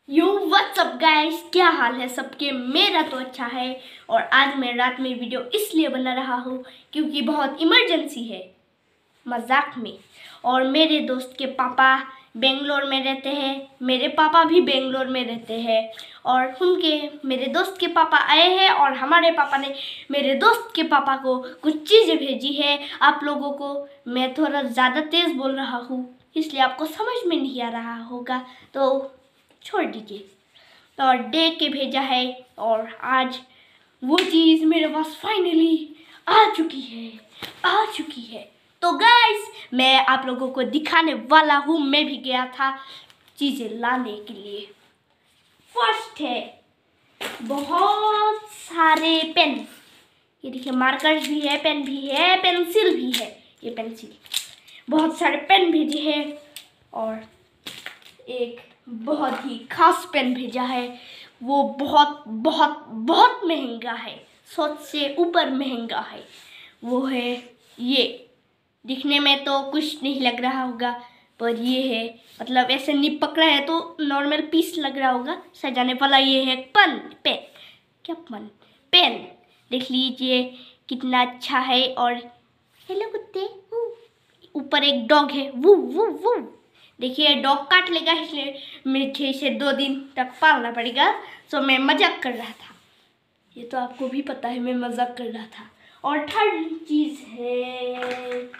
यो WhatsApp guys, क्या हाल है सबके। मेरा तो अच्छा है। और आज मैं रात में वीडियो इसलिए बना रहा हूँ क्योंकि बहुत इमरजेंसी है, मजाक में। और मेरे दोस्त के पापा बेंगलोर में रहते हैं, मेरे पापा भी बेंगलोर में रहते हैं। और मेरे दोस्त के पापा आए हैं और हमारे पापा ने मेरे दोस्त के पापा को कुछ चीज़ें भेजी है आप लोगों को। मैं थोड़ा ज़्यादा तेज़ बोल रहा हूँ इसलिए आपको समझ में नहीं आ रहा होगा, तो छोड़ दीजिए। और दे के भेजा है और आज वो चीज़ मेरे पास फाइनली आ चुकी है। तो गाइस, मैं आप लोगों को दिखाने वाला हूँ। मैं भी गया था चीज़ें लाने के लिए। फर्स्ट है बहुत सारे पेन। ये देखिए, मार्कर्स भी है, पेन भी है, पेंसिल भी है। ये पेंसिल, बहुत सारे पेन भेजे हैं और एक बहुत ही खास पेन भेजा है। वो बहुत बहुत बहुत महंगा है, सोच से ऊपर महंगा है। वो है ये। दिखने में तो कुछ नहीं लग रहा होगा, पर ये है, मतलब ऐसे नहीं पकड़ा है तो नॉर्मल पीस लग रहा होगा सजाने वाला। ये है पेन। देख लीजिए कितना अच्छा है। और हेलो कुत्ते, ऊपर एक डॉग है, वो वो देखिए, डॉग काट लेगा इसलिए मुझे इसे 2 दिन तक पालना पड़ेगा। सो मैं मजाक कर रहा था, ये तो आपको भी पता है मैं मजाक कर रहा था। और थर्ड चीज़ है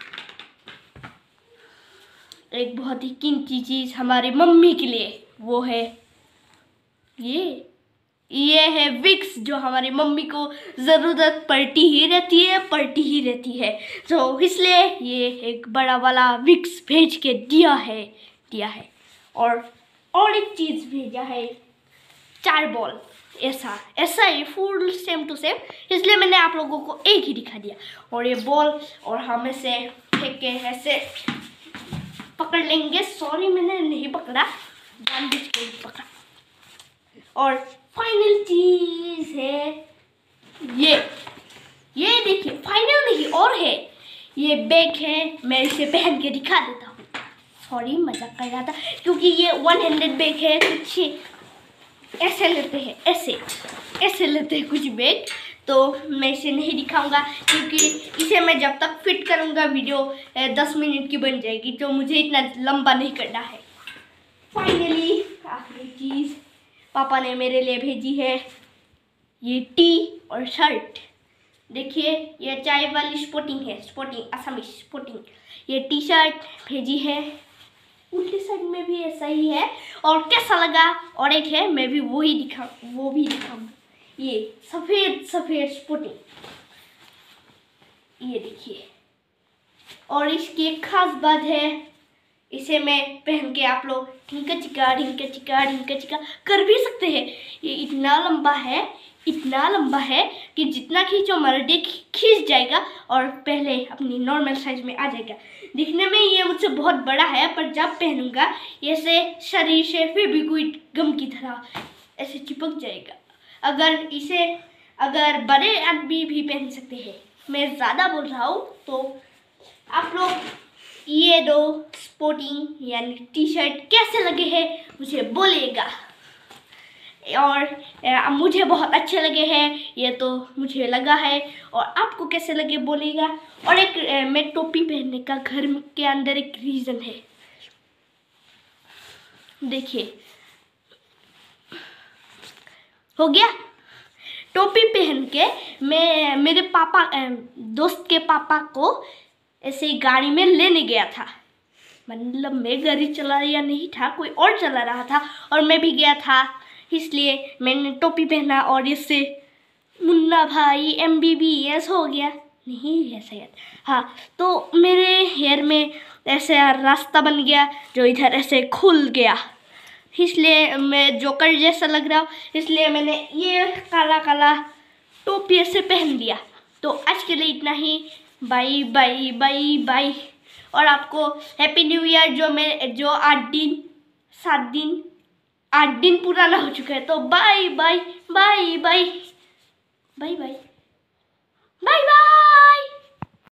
एक बहुत ही कीमती चीज़ हमारी मम्मी के लिए। वो है ये है विक्स, जो हमारी मम्मी को ज़रूरत पड़ती ही रहती है। तो इसलिए ये एक बड़ा वाला विक्स भेज के दिया है। और एक चीज़ भेजा है, 4 बॉल। ऐसा ही फुल सेम टू सेम, इसलिए मैंने आप लोगों को एक ही दिखा दिया। और ये बॉल, और हम ऐसे फेंक के ऐसे पकड़ लेंगे। सॉरी, मैंने नहीं पकड़ा, जानबूझ के पकड़ा। और फाइनल चीज है ये देखिए, फाइनल नहीं और है, ये बैग है। मैं इसे पहन के दिखा देता हूँ। सॉरी, मजाक कर रहा था क्योंकि ये 1 हैंडेड बैग है। कुछ ऐसे लेते हैं, ऐसे लेते हैं कुछ बैग, तो मैं इसे नहीं दिखाऊंगा क्योंकि इसे मैं जब तक फिट करूंगा वीडियो 10 मिनट की बन जाएगी, तो मुझे इतना लंबा नहीं करना है। फाइनली आखिरी चीज़ पापा ने मेरे लिए भेजी है, ये टी और शर्ट। देखिए, ये चाय वाली स्पोर्टिंग है, असमी स्पोर्टिंग। ये टी शर्ट भेजी है, उल्टी साइड में भी ऐसा ही है। और कैसा लगा, और एक है, मैं भी वो भी दिखाऊंगा। ये सफ़ेद स्पोर्टिंग, ये देखिए। और इसकी एक खास बात है, इसे मैं पहन के आप लोग ढिंका चिका कर भी सकते हैं। ये इतना लंबा है कि जितना खींचो मर्डे खींच जाएगा और पहले अपनी नॉर्मल साइज में आ जाएगा। दिखने में ये मुझसे बहुत बड़ा है, पर जब पहनूंगा ऐसे शरीर से फेविक्विक गम की तरह ऐसे चिपक जाएगा। अगर बड़े आदमी भी पहन सकते हैं, मैं ज़्यादा बोल रहा हूँ, तो आप लोग ये 2 स्पोर्टिंग यानी टी शर्ट कैसे लगे हैं मुझे बोलिएगा। और मुझे बहुत अच्छे लगे हैं, ये तो मुझे लगा है। और आपको कैसे लगे बोलिएगा। और एक मैं टोपी पहनने का घर के अंदर एक रीज़न है। देखिए, हो गया। टोपी पहन के मैं मेरे दोस्त के पापा को ऐसे ही गाड़ी में लेने गया था। मतलब मैं गाड़ी चला रहा नहीं था, कोई और चला रहा था और मैं भी गया था, इसलिए मैंने टोपी पहना। और इससे मुन्ना भाई MBBS हो गया, नहीं है शायद, हाँ। तो मेरे हेयर में ऐसे रास्ता बन गया जो इधर ऐसे खुल गया, इसलिए मैं जोकर जैसा लग रहा हूँ। इसलिए मैंने ये काला टोपी ऐसे पहन लिया। तो आज के लिए इतना ही। Bye bye bye bye. और आपको हैप्पी न्यू ईयर, जो 8 दिन पुराना हो चुका है। तो bye bye bye bye bye bye bye bye.